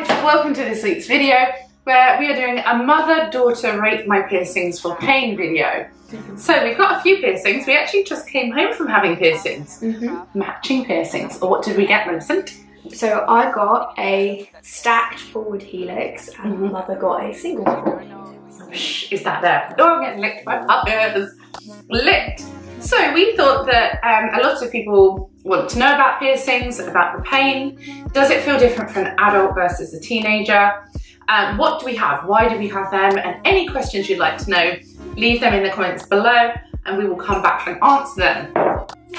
guys, welcome to this week's video where we are doing a mother-daughter rate my piercings for pain video. So we've got a few piercings. We actually just came home from having piercings. Matching piercings. Or what did we get, Millicent? So I got a stacked forward helix and mother got a single forward helix. Is that there? Oh, I'm getting licked by puppers. Licked. So we thought that a lot of people want to know about piercings, about the pain. Does it feel different for an adult versus a teenager? What do we have? Why do we have them? And any questions you'd like to know, leave them in the comments below and we will come back and answer them.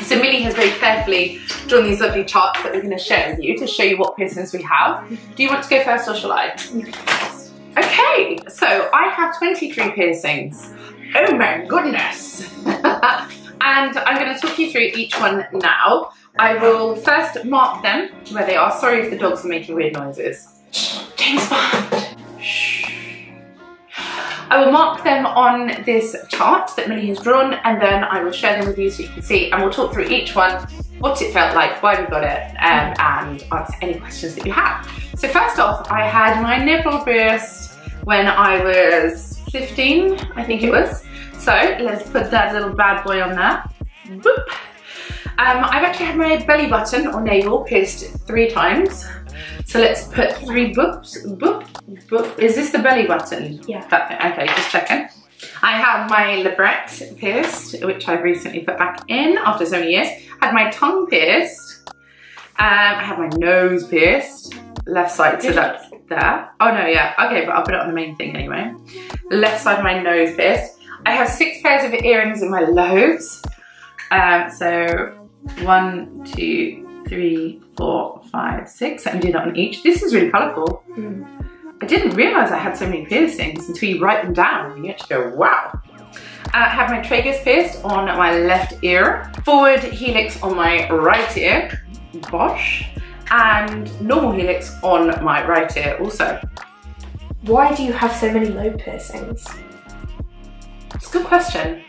So Millie has very carefully drawn these lovely charts that we're going to share with you to show you what piercings we have. Do you want to go first or shall I? Okay, so I have 23 piercings. Oh my goodness. And I'm going to talk you through each one now. I will first mark them where they are. Sorry if the dogs are making weird noises. James Bond. Shh. I will mark them on this chart that Millie has drawn and then I will share them with you so you can see, and we'll talk through each one, what it felt like, why we got it, and answer any questions that you have. So first off, I had my nipple pierced when I was 15, I think it was. So let's put that little bad boy on there. Boop. I've actually had my belly button or navel pierced 3 times. So let's put 3 boops. Boop, boop. Is this the belly button? Yeah. Okay, just checking. I have my labret pierced, which I've recently put back in after so many years. Had my tongue pierced. I have my nose pierced. Left side, so that's there. Oh no, yeah. Okay, but I'll put it on the main thing anyway. Left side of my nose pierced. I have 6 pairs of earrings in my lobes. So 1, 2, 3, 4, 5, 6. Let me do that on each. This is really colourful. I didn't realise I had so many piercings until you write them down and you actually go, wow. I have my tragus pierced on my left ear. Forward helix on my right ear. Bosh. And normal helix on my right ear also. Why do you have so many lobe piercings? It's a good question.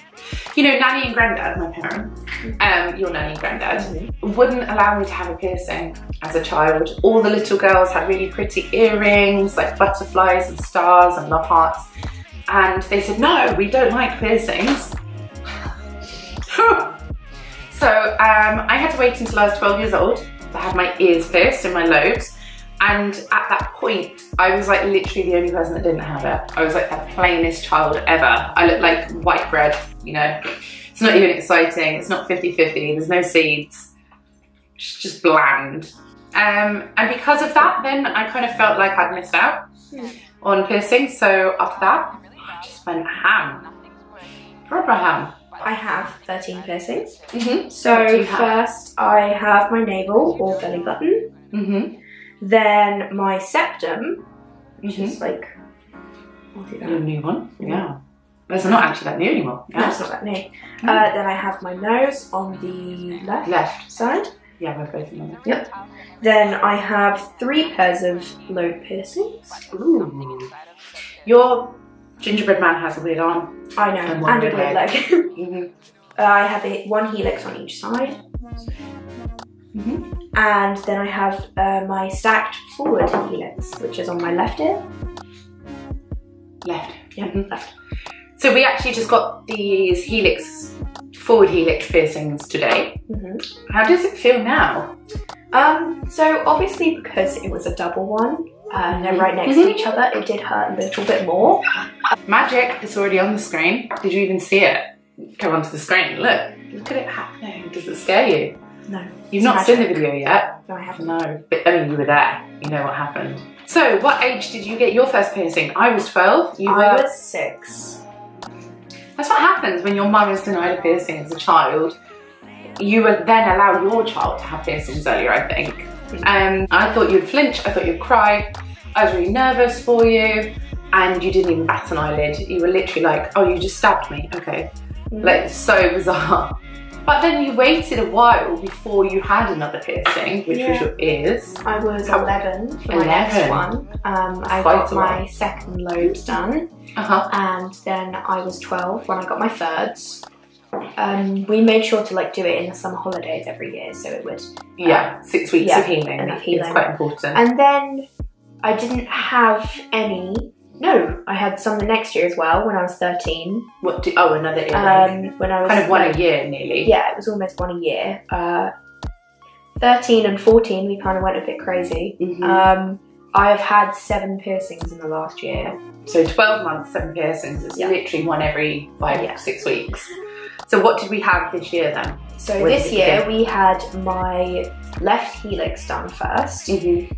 You know, Nanny and Grandad, my parents, your Nanny and Grandad, wouldn't allow me to have a piercing as a child. All the little girls had really pretty earrings, like butterflies and stars and love hearts. And they said, no, we don't like piercings. So I had to wait until I was 12 years old to have my ears pierced and my lobes. And at that point, I was like literally the only person that didn't have it. I was like the plainest child ever. I looked like white bread, you know. It's not even exciting. It's not 50-50. There's no seeds. It's just bland. And because of that, then I kind of felt like I'd missed out on piercing. So after that, I just went ham. Proper ham. I have 13 piercings. So first I have my navel or belly button. Then my septum, which is like, I'll do that. Your new one? Yeah. It's not actually that new anymore. Yeah. No, it's not that new. Then I have my nose on the left side. Yeah, we're both in there. Yep. Then I have 3 pairs of lobe piercings. Ooh. Your gingerbread man has a weird arm. I know, and a weird leg. I have 1 helix on each side. And then I have my stacked forward helix, which is on my left ear. Left. Yeah, left. So we actually just got these forward helix piercings today. How does it feel now? So obviously because it was a double one, and they're right next to each other, it did hurt a little bit more. Magic, it's already on the screen. Did you even see it come onto the screen? Look at it happening. Does it scare you? No. You've not seen the video yet? No, I haven't. No, but I mean, you were there. You know what happened. So, what age did you get your first piercing? I was 12. I was 6. That's what happens when your mum is denied a piercing as a child. You would then allow your child to have piercings earlier, I think. I thought you'd flinch. I thought you'd cry. I was really nervous for you, and you didn't even bat an eyelid. You were literally like, "Oh, you just stabbed me." Okay, like so bizarre. But then you waited a while before you had another piercing, which was your ears. I was 11 for my next one. I got my second lobes done. And then I was 12 when I got my thirds. We made sure to like do it in the summer holidays every year, so it would 6 weeks of healing. Enough healing. It's quite important. And then I didn't have any. No, I had some the next year as well when I was 13. Oh, another earring. When I was kind of one a year nearly. Yeah, it was almost one a year. 13 and 14, we kind of went a bit crazy. I have had 7 piercings in the last year. So 12 months, 7 piercings. It's literally one every 5 6 weeks. So what did we have this year then? So this year we had my left helix done first.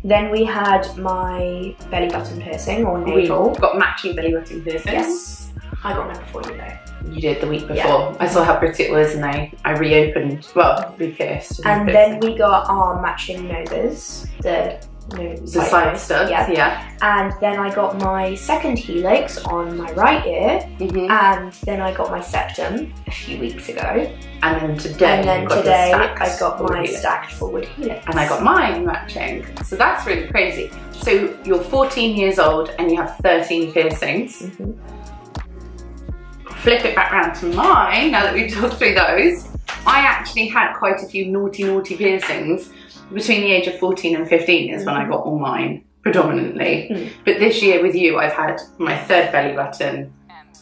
Then we had my belly button piercing or navel. We got matching belly button piercings. Yes. I got them before you though. You did the week before. I saw how pretty it was and I reopened, well, re-pierced. And then we got our matching noses. The side studs, And then I got my second helix on my right ear, and then I got my septum a few weeks ago. And then today, I got my stacked forward helix. And I got mine matching. So that's really crazy. So you're 14 years old and you have 13 piercings. Flip it back round to mine, now that we've talked through those. I actually had quite a few naughty piercings. Between the age of 14 and 15 is when I got all mine, predominantly. But this year with you, I've had my 3rd belly button,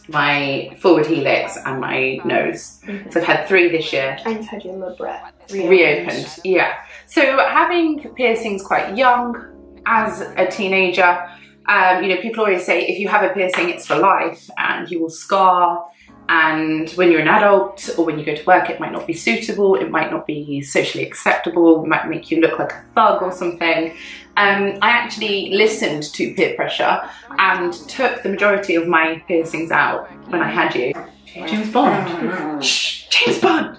my forward helix, and my nose. So I've had 3 this year. And you've had your labret reopened. Yeah. So having piercings quite young, as a teenager, you know, people always say if you have a piercing, it's for life, and you will scar. And when you're an adult or when you go to work, it might not be suitable, it might not be socially acceptable, it might make you look like a thug or something. I actually listened to peer pressure and took the majority of my piercings out when I had you. James Bond. Shh, James Bond!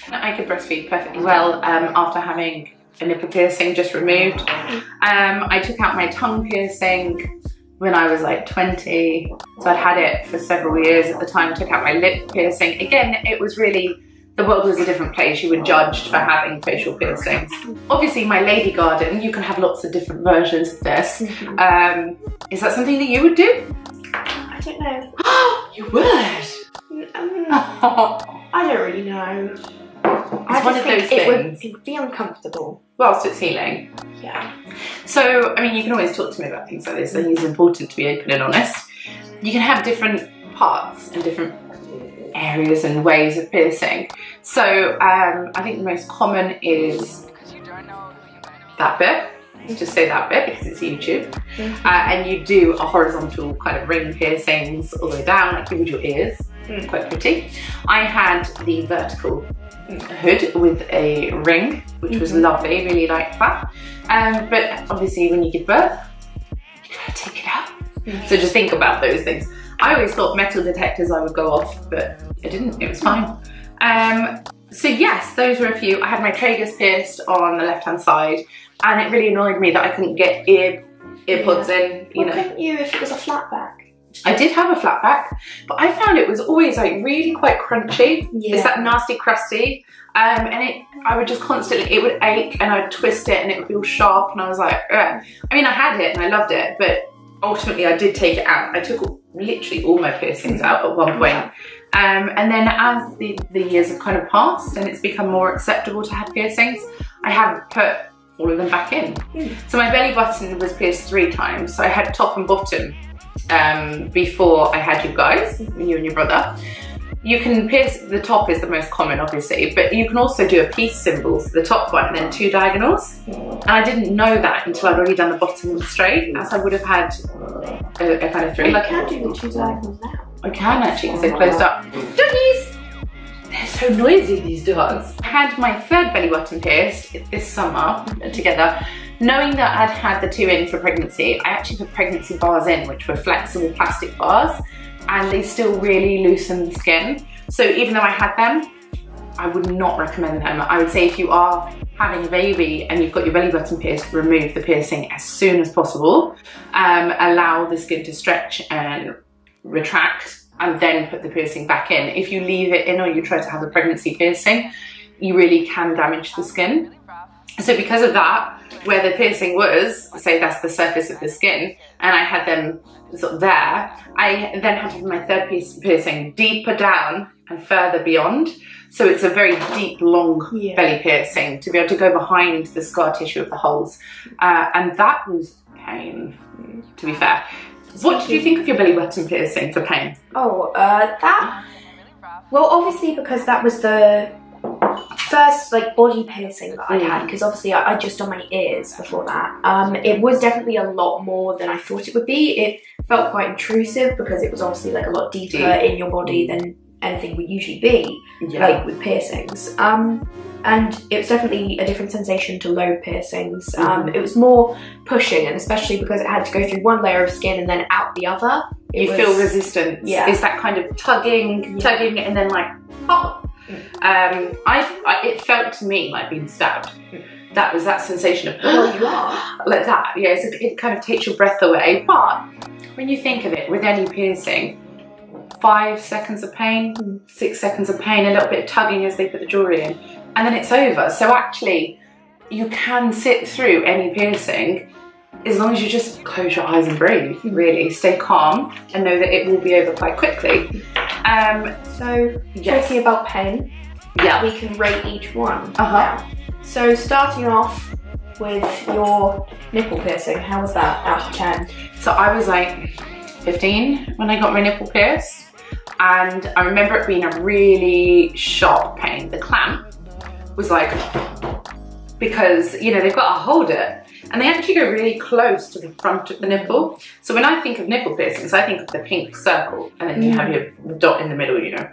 I could breastfeed perfectly well after having a nipple piercing just removed. I took out my tongue piercing when I was like 20, so I'd had it for several years at the time. Took out my lip piercing. Again, it was really, the world was a different place. You were judged for having facial piercings. Obviously my lady garden, you can have lots of different versions of this. Is that something that you would do? I don't know. You would? I don't really know. It's one of those things. It would be uncomfortable. Whilst it's healing. Yeah. So, I mean, you can always talk to me about things like this. I think it's important to be open and honest. You can have different parts and different areas and ways of piercing. So, I think the most common is that bit. Just say that bit because it's YouTube. And you do a horizontal kind of ring piercings all the way down, like you would your ears. Quite pretty. I had the vertical hood with a ring, which was lovely, really liked that. But obviously when you give birth, you gotta take it out. So just think about those things. I always thought metal detectors I would go off, but I didn't, it was fine. So yes, those were a few. I had my tragus pierced on the left-hand side, and it really annoyed me that I couldn't get earpods in, you know. Couldn't you if it was a flat back? I did have a flat back, but I found it was always like really quite crunchy. It's that nasty crusty, and I would just constantly, it would ache and I'd twist it and it would be all sharp, and I was like, ugh. I mean, I had it and I loved it, but ultimately I did take it out. I took literally all my piercings out at one point. And then as the years have kind of passed and it's become more acceptable to have piercings, I have put all of them back in. So my belly button was pierced 3 times. So I had top and bottom before I had you guys, you and your brother. You can pierce, the top is the most common obviously, but you can also do a peace symbol, so the top one and then 2 diagonals. And I didn't know that until I'd already done the bottom one straight, as I would have had a kind of 3. I can do the 2 diagonals now. I can actually, because they're closed up. Doggies! They're so noisy, these dogs. I had my 3rd belly button pierced this summer together. Knowing that I'd had the 2 in for pregnancy, I actually put pregnancy bars in, which were flexible plastic bars, and they still really loosen the skin. So even though I had them, I would not recommend them. I would say if you are having a baby and you've got your belly button pierced, remove the piercing as soon as possible. Allow the skin to stretch and retract, and then put the piercing back in. If you leave it in or you try to have a pregnancy piercing, you really can damage the skin. So because of that, where the piercing was, say that's the surface of the skin, and I had them sort of there, I then had to have my 3rd piece piercing deeper down and further beyond. So it's a very deep, long belly piercing to be able to go behind the scar tissue of the holes. And that was pain, to be fair. What did you think of your belly button piercing for pain? Oh, well, obviously because that was the first like body piercing that I had, because obviously I just done my ears before that. It was definitely a lot more than I thought it would be. It felt quite intrusive because it was obviously like a lot deeper in your body than anything would usually be, like with piercings. And it was definitely a different sensation to lobe piercings. It was more pushing, and especially because it had to go through one layer of skin and then out the other. You feel resistance. Yeah. It's that kind of tugging, and then like, pop. It felt to me like being stabbed. That was that sensation of, oh, you are. Like that. Yeah, so it kind of takes your breath away. But when you think of it, with any piercing, 5 seconds of pain, 6 seconds of pain, a little bit of tugging as they put the jewelry in, and then it's over. So actually, you can sit through any piercing as long as you just close your eyes and breathe, really. Stay calm and know that it will be over quite quickly. So, talking about pain, we can rate each one. Now. So, starting off with your nipple piercing, how was that out of 10? So, I was like 15 when I got my nipple pierced, and I remember it being a really sharp pain. The clamp was like, because, you know, they've got to hold it. And they actually go really close to the front of the nipple. So when I think of nipple piercings, I think of the pink circle, and then you have your dot in the middle, you know.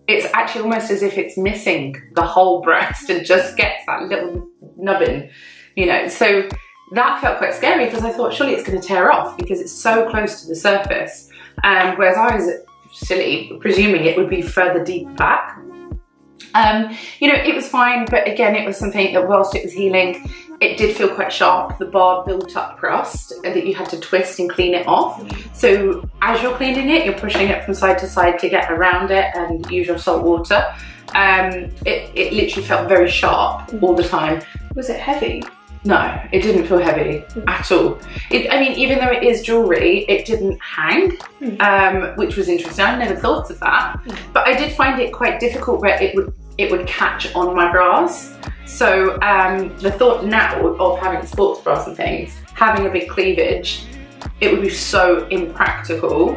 It's actually almost as if it's missing the whole breast and just gets that little nubbin, you know. So that felt quite scary because I thought surely it's going to tear off because it's so close to the surface. Whereas I was silly, presuming it would be further deep back. You know, it was fine, but again, it was something that whilst it was healing, it did feel quite sharp. The bar built up crust and that you had to twist and clean it off. So as you're cleaning it, you're pushing it from side to side to get around it and use your salt water. It literally felt very sharp all the time. Was it heavy? No, it didn't feel heavy at all. I mean, even though it is jewellery, it didn't hang, which was interesting. I never thought of that. But I did find it quite difficult where it would catch on my bras. So the thought now of having sports bras and things, having a big cleavage, it would be so impractical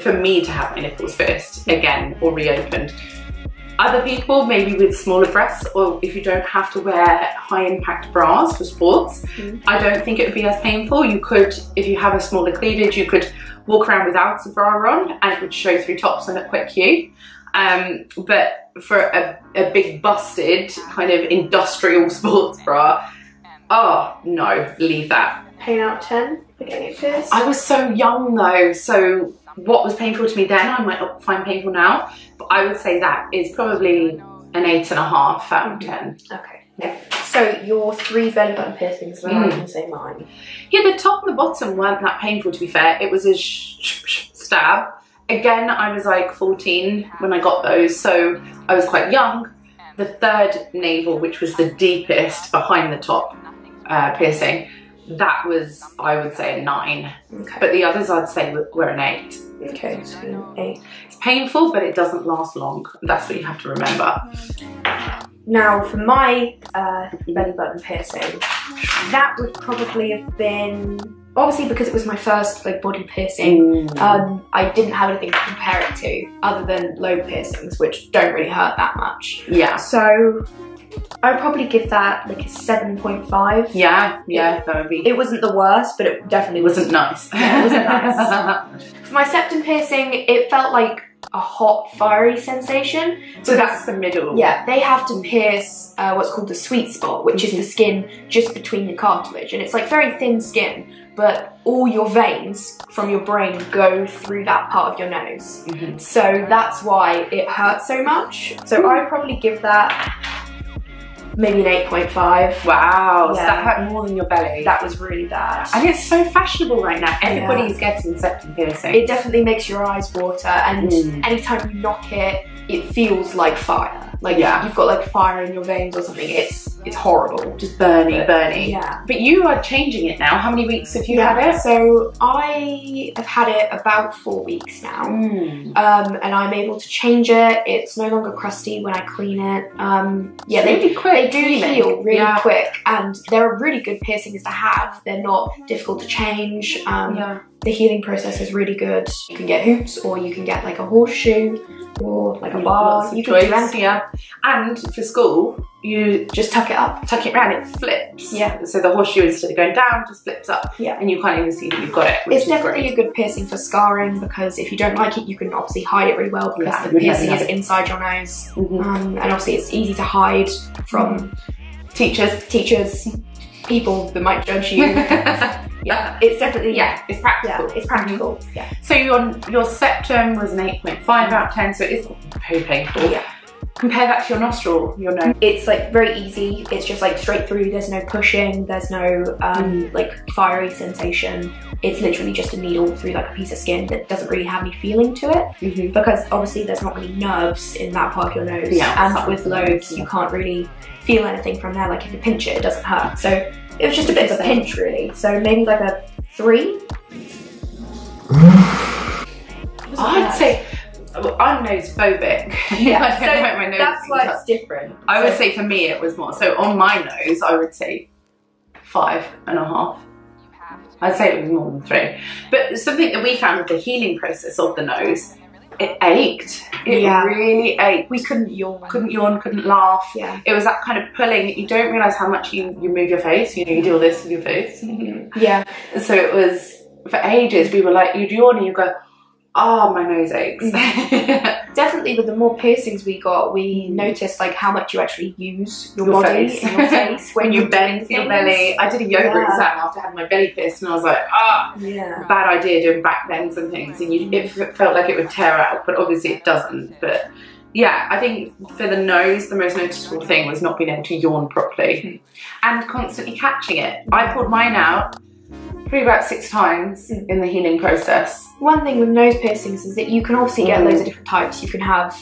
for me to have my nipples pierced again or reopened. Other people, maybe with smaller breasts, or if you don't have to wear high impact bras for sports, I don't think it would be as painful. You could, if you have a smaller cleavage, you could walk around without a bra on and it would show through tops and look quite cute. But for a big busted kind of industrial sports bra, oh no, leave that. Pain out of 10 for getting it pierced? I was so young though, so what was painful to me then, I might not find painful now, but I would say that is probably an 8.5 out of 10. Okay. Yeah. So your 3 belly button piercings, then I can say mine. Yeah, the top and the bottom weren't that painful, to be fair. It was a stab. Again, I was like 14 when I got those, so I was quite young. The 3rd navel, which was the deepest behind the top piercing, that was, I would say, a 9. Okay. But the others I'd say were an 8. Okay, so an 8. It's painful, but it doesn't last long. That's what you have to remember. Now, for my belly button piercing, that would probably have been, obviously because it was my first like body piercing, I didn't have anything to compare it to other than lobe piercings, which don't really hurt that much. Yeah. So I'd probably give that like a 7.5. Yeah, that would be. It wasn't the worst, but it definitely wasn't nice. Yeah, it wasn't nice. For my septum piercing, it felt like a hot, fiery sensation. So that's the middle. Yeah, they have to pierce what's called the sweet spot, which is the skin just between the cartilage. And it's like very thin skin, but all your veins from your brain go through that part of your nose. So that's why it hurts so much. So I'd probably give that maybe an 8.5. Wow, so that hurt more than your belly. That was really bad. And it's so fashionable right now. Everybody's getting septum piercing. It definitely makes your eyes water, and anytime you knock it, it feels like fire. Like you've got like fire in your veins or something. It's horrible. Just burny. Yeah. But you are changing it now. How many weeks have you had it? So I have had it about 4 weeks now. And I'm able to change it. It's no longer crusty when I clean it. Yeah, really quick. They do heal really quick, and they're really good piercings to have. They're not difficult to change. The healing process is really good. You can get hoops, or you can get like a horseshoe, or like a bar. You can do anything. And for school, you just tuck it up, tuck it around, it flips. Yeah. So the horseshoe, instead of going down, just flips up. Yeah. And you can't even see that you've got it. It's definitely a good piercing for scarring, because if you don't like it, you can obviously hide it really well, because the piercing is inside your nose. And obviously it's easy to hide from teachers, people that might judge you. It's definitely it's practical. It's practical. So your septum was an 8.5 out of 10, so it's very painful. Compare that to your nostril, your nose. It's like very easy. It's just like straight through. There's no pushing. There's no like fiery sensation. It's literally just a needle through like a piece of skin that doesn't really have any feeling to it, because obviously there's not many nerves in that part of your nose. And with lobes, you can't really feel anything from there. Like if you pinch it, it doesn't hurt. So it was just a bit of a pinch, really. So maybe like a 3. I'd say I'm nose phobic. I don't like my nose. That's why it's different. I would say for me it was more. So on my nose, I would say 5.5. I'd say it was more than 3. But something that we found with the healing process of the nose, it ached. It really ached. We couldn't yawn, couldn't laugh. It was that kind of pulling that you don't realise how much you move your face. You know, you do all this with your face. So it was, for ages, we were like, you'd yawn and you go, oh, my nose aches. Definitely with the more piercings we got, we noticed like how much you actually use your body and your face when you bend your belly. I did a yoga exam after having my belly pierced, and I was like, bad idea doing back bends and things, and it felt like it would tear out, but obviously it doesn't. But yeah, I think for the nose, the most noticeable thing was not being able to yawn properly and constantly catching it. I pulled mine out probably about 6 times in the healing process. One thing with nose piercings is that you can obviously get loads of different types. You can have,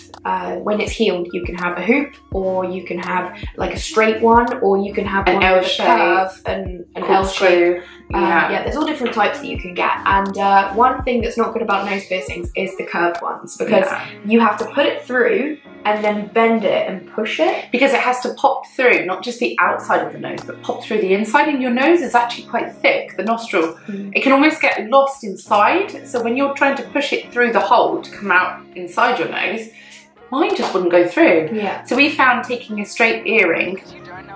when it's healed, you can have a hoop, or you can have like a straight one, or you can have an L shape, curve and an L shape. There's all different types that you can get. And one thing that's not good about nose piercings is the curved ones, because you have to put it through and then bend it and push it. Because it has to pop through, not just the outside of the nose, but pop through the inside. And your nose is actually quite thick, the nostril. It can almost get lost inside. So when you're trying to push it through the hole to come out inside your nose, mine just wouldn't go through. So we found taking a straight earring,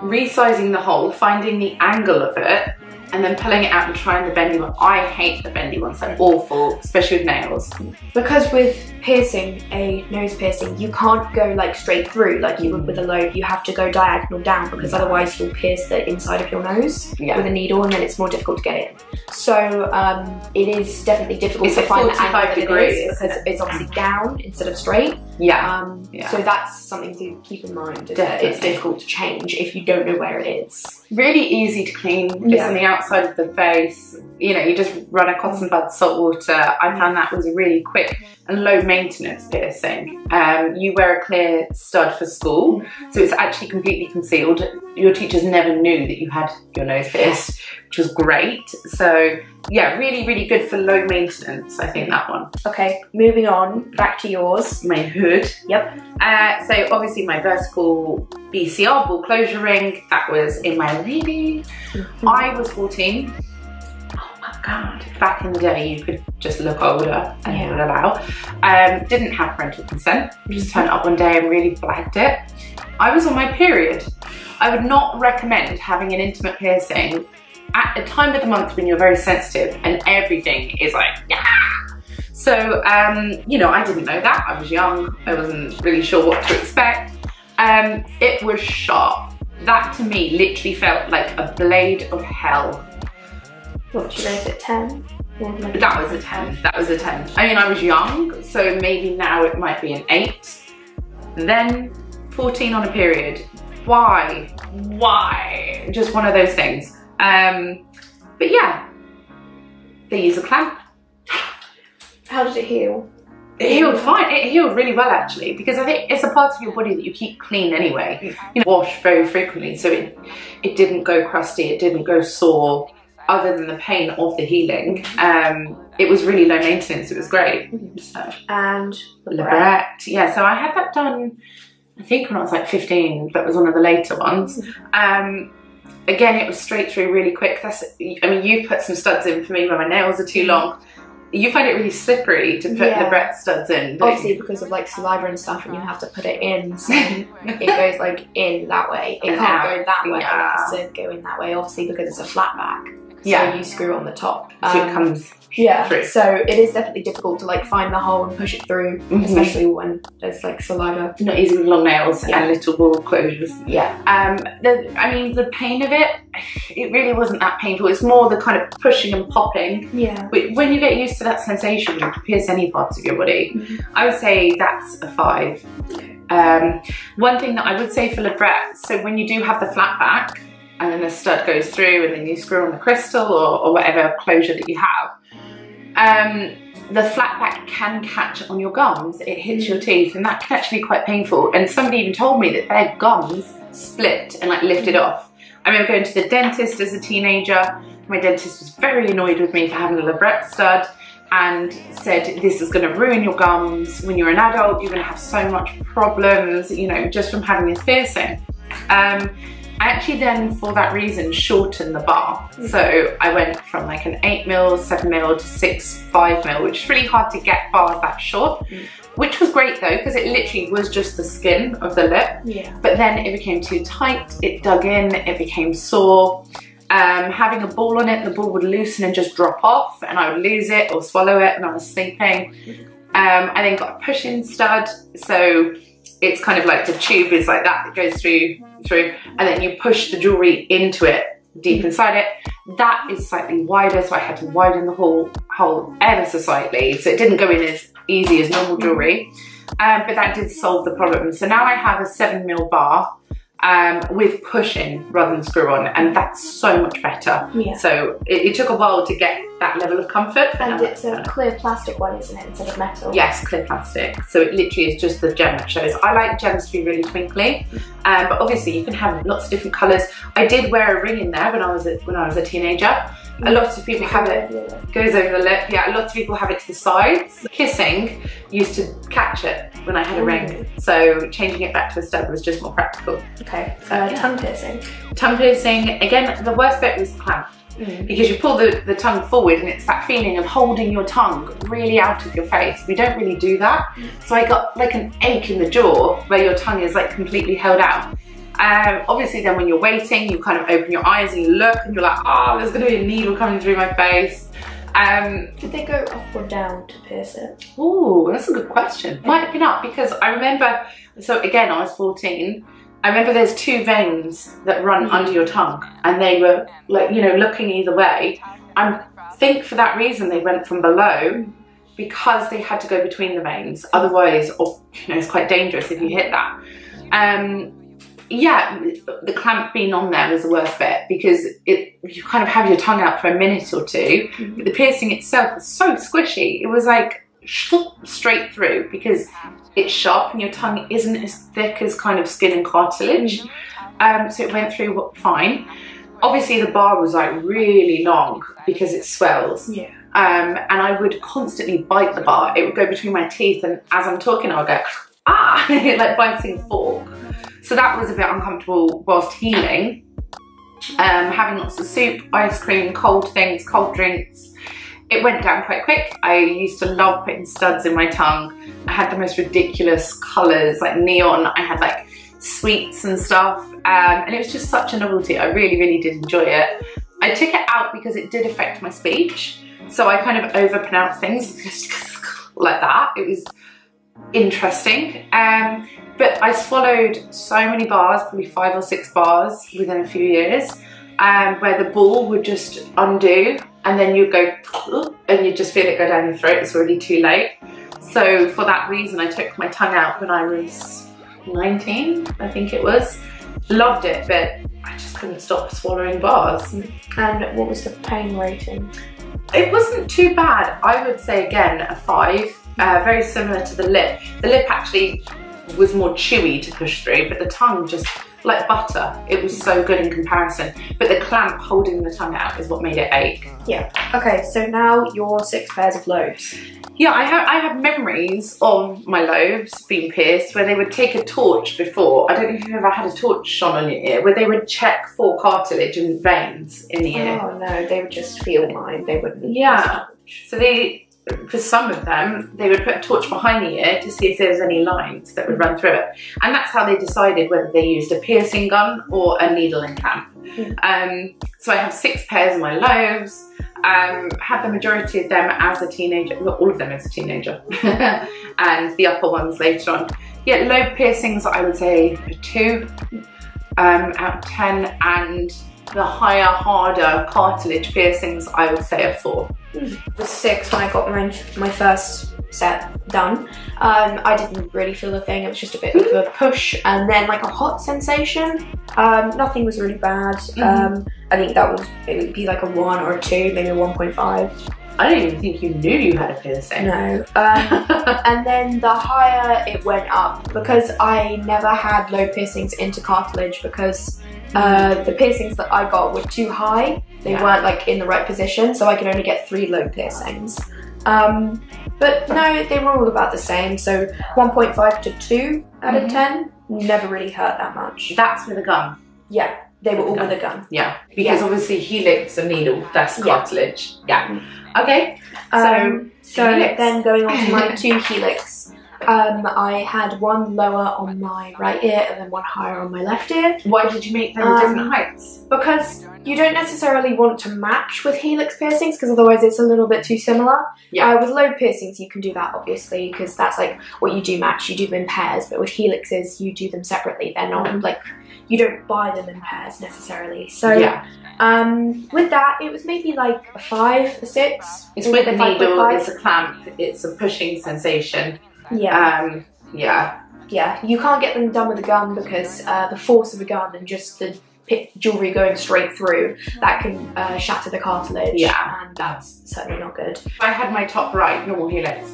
resizing the hole, finding the angle of it, and then pulling it out and trying the bendy one. I hate the bendy ones, they're awful, especially with nails. Because with piercing, a nose piercing, you can't go like straight through like you would with a lobe. You have to go diagonal down, because otherwise you'll pierce the inside of your nose with a needle, and then it's more difficult to get in. So it is definitely difficult to find the angle degrees, because it's obviously down instead of straight. So that's something to keep in mind. It's difficult to change if you don't know where it is. Really easy to clean. It's on the outside of the face. You know, you just run a cotton bud salt water. I found that was a really quick and low maintenance piercing. You wear a clear stud for school, so it's actually completely concealed. Your teachers never knew that you had your nose pierced, which was great. So yeah, really, really good for low maintenance, I think, that one. Okay, moving on, back to yours. My hood. So obviously my vertical BCR, ball closure ring, that was in my lady. I was 14. Oh my God. Back in the day, you could just look older and it would allow. Didn't have parental consent. Just turned up one day and really blagged it. I was on my period. I would not recommend having an intimate piercing at a time of the month when you're very sensitive and everything is like, So, you know, I didn't know that. I was young. I wasn't really sure what to expect. It was sharp. That to me literally felt like a blade of hell. What, should I say 10? That was a 10. That was a 10. I mean, I was young, so maybe now it might be an 8. Then 14 on a period. Why? Why? Just one of those things. But yeah, they use a clamp. How did it heal? It healed fine. It healed really well actually, because I think it's a part of your body that you keep clean anyway. You know, wash very frequently, so it didn't go crusty, it didn't go sore, other than the pain of the healing. It was really low maintenance, it was great. So. And Lebrette, yeah, so I had that done, I think when I was like 15, that was one of the later ones. Again, it was straight through really quick. I mean, you put some studs in for me when my nails are too long. You find it really slippery to put Lebrette studs in. Obviously because of like saliva and stuff, and you have to put it in, so it goes like in that way. It can't go that way, it has to go in that way, obviously because it's a flat back. So you screw on the top. So it comes through. So it is definitely difficult to like find the hole and push it through, especially when there's like saliva. Not easy with long nails and little ball closures. I mean, the pain of it really wasn't that painful. It's more the kind of pushing and popping. But when you get used to that sensation, you can pierce any parts of your body. I would say that's a 5. One thing that I would say for Lebrette, so when you do have the flat back, and then the stud goes through and then you screw on the crystal or whatever closure that you have, the flat back can catch on your gums. It hits your teeth, and that can actually be quite painful. And somebody even told me that their gums split and like lifted off. I remember going to the dentist as a teenager. My dentist was very annoyed with me for having a Lebrette stud and said, this is going to ruin your gums. When you're an adult, you're going to have so much problems, you know, just from having this piercing. I actually then, for that reason, shortened the bar. So I went from like an 8mm, 7mm to 6, 5mm, which is really hard to get bars that short, which was great though, because it literally was just the skin of the lip. But then it became too tight, it dug in, it became sore. Having a ball on it, the ball would loosen and just drop off, and I would lose it or swallow it when I was sleeping. I then got a push-in stud, so it's kind of like the tube is like that goes through, and then you push the jewellery into it, deep inside it. That is slightly wider, so I had to widen the hole ever so slightly, so it didn't go in as easy as normal jewellery. But that did solve the problem. So now I have a 7mm bar with push-in rather than screw-on, and that's so much better. So it took a while to get that level of comfort. And it's a clear plastic one, isn't it, instead of metal? Yes, clear plastic. So it literally is just the gem that shows. I like gems to be really twinkly, but obviously you can have lots of different colours. I did wear a ring in there when I was a teenager. A lot of people have it, goes over the lip, yeah, a lot of people have it to the sides. Kissing used to catch it when I had a ring, so changing it back to a stud was just more practical. Okay, tongue piercing. Tongue piercing, again, the worst bit was the clamp. Because you pull the tongue forward and it's that feeling of holding your tongue really out of your face. We don't really do that. So I got like an ache in the jaw where your tongue is like completely held out. Obviously then when you're waiting, you kind of open your eyes and you look and you're like, oh, there's going to be a needle coming through my face. Did they go up or down to pierce it? Ooh, that's a good question. Might have been up, because I remember, so again, I was 14. I remember there's 2 veins that run under your tongue, and they were like, you know, looking either way. I think for that reason they went from below, because they had to go between the veins. Otherwise, you know, it's quite dangerous if you hit that. Yeah, the clamp being on there was the worst bit, because you kind of have your tongue out for a minute or two, but the piercing itself was so squishy. It was like straight through, because it's sharp and your tongue isn't as thick as kind of skin and cartilage. So it went through fine. Obviously the bar was like really long because it swells. And I would constantly bite the bar. It would go between my teeth, and as I'm talking I would go, ah, like biting a fork. So that was a bit uncomfortable whilst healing. Having lots of soup, ice cream, cold things, cold drinks. It went down quite quick. I used to love putting studs in my tongue. I had the most ridiculous colours, like neon. I had like sweets and stuff. And it was just such a novelty. I really, really did enjoy it. I took it out because it did affect my speech. So I kind of overpronounced things like that. It was interesting. But I swallowed so many bars, probably 5 or 6 bars within a few years, where the ball would just undo, and then you go, and you just feel it go down your throat. It's already too late. So for that reason, I took my tongue out when I was 19, I think it was. Loved it, but I just couldn't stop swallowing bars. And what was the pain rating? It wasn't too bad. I would say again a 5. very similar to the lip. The lip actually was more chewy to push through, but the tongue just like butter. It was so good in comparison. But the clamp holding the tongue out is what made it ache. Yeah. Okay, so now your 6 pairs of lobes. Yeah, I have memories of my lobes being pierced where they would take a torch before. I don't know if you've ever had a torch shone on your ear, where they would check for cartilage and veins in the ear. Oh no, they would just feel mine. They wouldn't. Yeah. So for some of them, they would put a torch behind the ear to see if there was any lines that would run through it. And that's how they decided whether they used a piercing gun or a needle and clamp. So I have 6 pairs of my lobes. Had the majority of them as a teenager, not all of them as a teenager, and the upper ones later on. Yeah, lobe piercings I would say a 2 out of 10, and the higher, harder cartilage piercings I would say a 4. The 6 when I got my first set done. I didn't really feel a thing. It was just a bit of a push and then like a hot sensation. Nothing was really bad. I think it would be like a 1 or a 2, maybe a 1.5. I don't even think you knew you had a piercing. No. And then the higher it went up, because I never had lobe piercings into cartilage, because the piercings that I got were too high. They weren't like in the right position, so I could only get 3 lobe piercings. But no, they were all about the same. So 1.5 to 2 out of 10. Never really hurt that much. That's with a gun. Yeah, they were all with a gun. Yeah, because obviously helix and needle, that's cartilage. Yeah. Okay. So then going on to my 2 helix. I had 1 lower on my right ear and then 1 higher on my left ear. Why did you make them different heights? Because you don't necessarily want to match with helix piercings, because otherwise it's a little bit too similar. Yeah. With lobe piercings you can do that obviously, because that's like what you do match, you do them in pairs, but with helixes you do them separately. They're not like, you don't buy them in pairs necessarily. So with that it was maybe like a 5, a 6. It's with a needle, it's a clamp, it's a pushing sensation. Yeah. Yeah, you can't get them done with a gun, because the force of a gun and just the jewellery going straight through, that can shatter the cartilage. Yeah. And that's certainly not good. I had my top right, normal helix.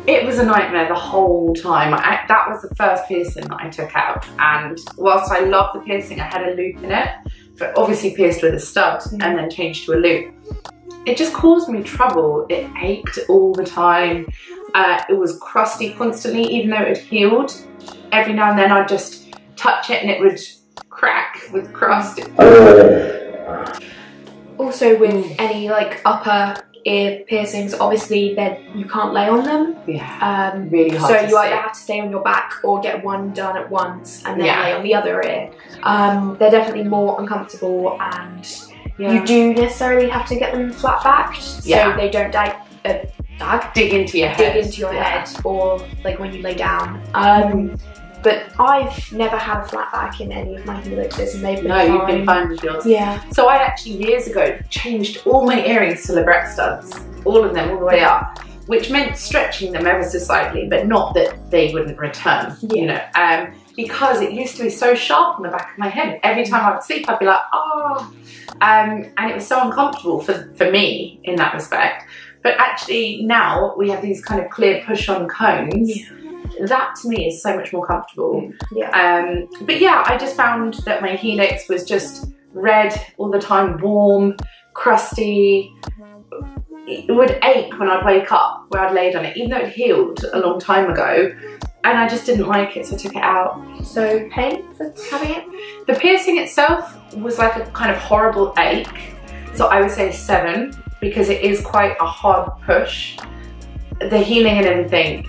It was a nightmare the whole time. That was the first piercing that I took out, and whilst I loved the piercing, I had a loop in it, but obviously pierced with a stud and then changed to a loop. It just caused me trouble. It ached all the time. It was crusty constantly, even though it had healed. Every now and then I'd just touch it and it would crack with crust. Also with any like upper ear piercings, obviously you can't lay on them. Yeah, really hard. So you either have to stay on your back or get one done at once and then lay on the other ear. They're definitely more uncomfortable, and you do necessarily have to get them flat backed so they don't dig into your head, or like when you lay down. But I've never had a flat back in any of my helixes, and they've been fine. You've been fine with yours. Yeah. So I actually years ago changed all my earrings to Lebret studs, all of them all the way up, which meant stretching them ever so slightly, but not that they wouldn't return, you know, because it used to be so sharp on the back of my head. Every time I would sleep, I'd be like, oh, and it was so uncomfortable for me in that respect. But actually now we have these kind of clear push-on cones. Yeah. That to me is so much more comfortable. Yeah. But yeah, I just found that my helix was just red all the time, warm, crusty. It would ache when I'd wake up where I'd laid on it, even though it healed a long time ago. And I just didn't like it, so I took it out. So pain for having it? The piercing itself was like a kind of horrible ache. So I would say a 7, because it is quite a hard push. The healing and everything,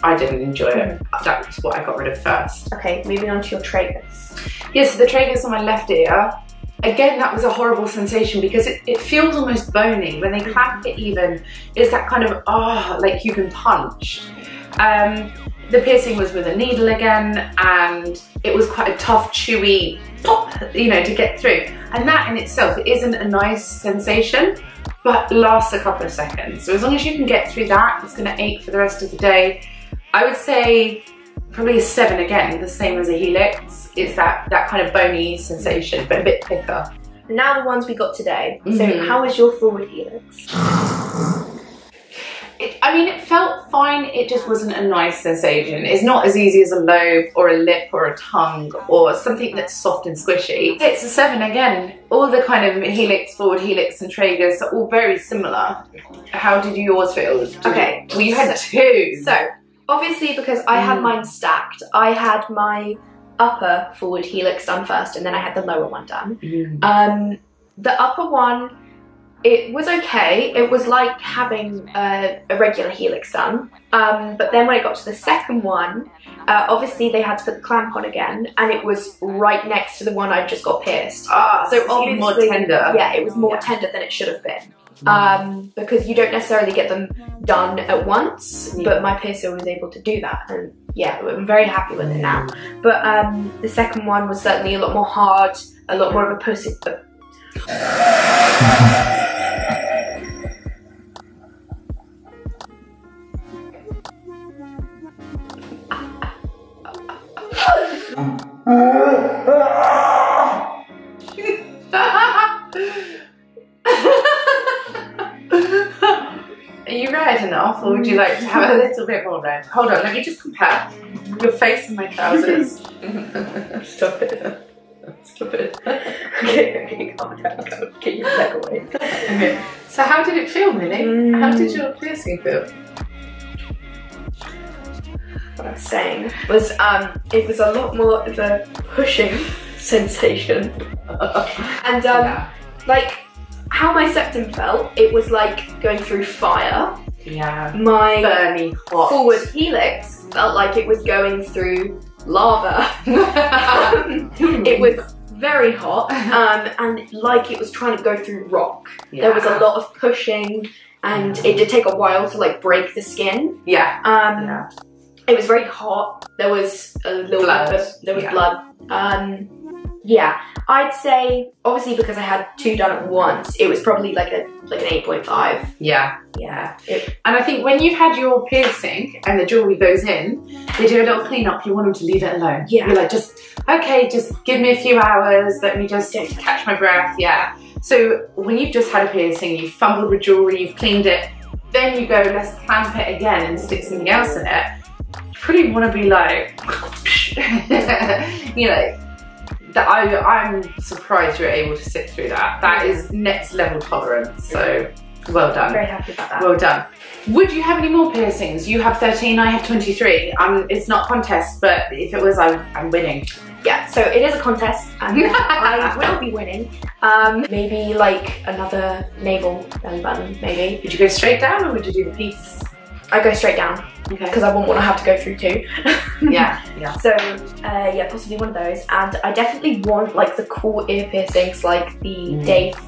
I didn't enjoy it. That's what I got rid of first. Okay, moving on to your tragus. Yeah, so the tragus on my left ear, again, that was a horrible sensation because it feels almost bony. When they clamp it even, it's that kind of, like you've been punched. The piercing was with a needle again, and it was quite a tough, chewy pop, you know, to get through. And that in itself, it isn't a nice sensation, but lasts a couple of seconds. So as long as you can get through that, it's gonna ache for the rest of the day. I would say probably a 7 again, the same as a helix. It's that kind of bony sensation, but a bit thicker. Now the ones we got today. So how was your forward helix? I mean, it felt fine, it just wasn't a nice sensation. It's not as easy as a lobe or a lip or a tongue or something that's soft and squishy. It's a 7 again. All the kind of helix, forward helix and tragus are all very similar. How did yours feel? Okay. Well, you had 2. So, obviously because I had mine stacked, I had my upper forward helix done first and then I had the lower one done. The upper one, it was okay. It was like having a regular helix done. But then when it got to the second one, obviously they had to put the clamp on again, and it was right next to the one I just got pierced. So obviously more tender. Yeah, it was more tender than it should have been. Because you don't necessarily get them done at once, but my piercer was able to do that, and yeah, I'm very happy with it now. But the second one was certainly a lot more hard, a lot more of a pussy. Are you red enough, or would you like to have a little bit more red? Hold on, let me just compare your face and my trousers. Stop it. Stop it. Okay, calm down. Get your leg away. Okay. So how did it feel, Millie? How did your piercing feel? What I was saying was it was a lot more of a pushing sensation. And like how my septum felt, it was like going through fire. Yeah. My burny hot forward helix felt like it was going through lava. It was very hot and like it was trying to go through rock. Yeah. There was a lot of pushing and it did take a while to like break the skin. Yeah. It was very hot. There was a little blood. There was blood. Yeah, I'd say obviously because I had 2 done at once, it was probably like an 8.5. Yeah. Yeah. And I think when you've had your piercing and the jewellery goes in, they do a little clean up. You want them to leave it alone. Yeah. You're like, just give me a few hours. Let me just catch my breath. Yeah. So when you've just had a piercing, you've fumbled with jewellery, you've cleaned it, then you go, let's clamp it again and stick something else in it. You pretty want to be like, you know. I'm surprised you're able to sit through that. That is next level tolerance, so well done. I'm very happy about that. Well done. Would you have any more piercings? You have 13, I have 23. It's not a contest, but if it was, I'm winning. Yeah, so it is a contest and I will be winning. Maybe like another navel belly button, maybe. Would you go straight down or would you do the piece? I go straight down. Okay. Because I wouldn't want to have to go through 2. Yeah. So, yeah, possibly one of those. And I definitely want like the cool ear piercings like the Daith,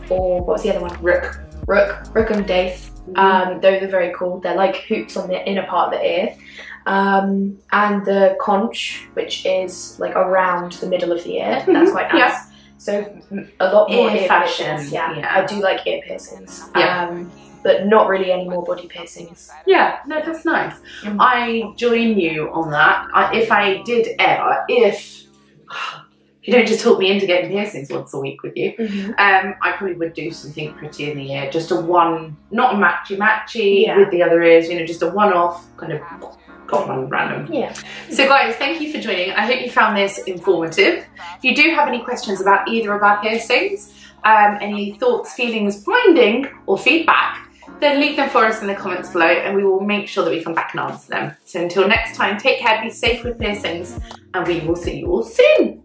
or what was the other one? Rook and Daith. Those are very cool. They're like hoops on the inner part of the ear. And the conch, which is like around the middle of the ear. That's quite nice. Yeah. So a lot more ear fashion. Piercings. Yeah, I do like ear piercings. Yeah. But not really any more body piercings. Yeah, no, that's nice. I join you on that. If I did ever, if you don't just talk me into getting piercings once a week with you, I probably would do something pretty in the ear. Just a one, not a matchy with the other ears, you know, just a one-off kind of got one random. Yeah. So guys, thank you for joining. I hope you found this informative. If you do have any questions about either of our piercings, any thoughts, feelings, finding or feedback, then leave them for us in the comments below and we will make sure that we come back and answer them. So until next time, take care, be safe with piercings, and we will see you all soon.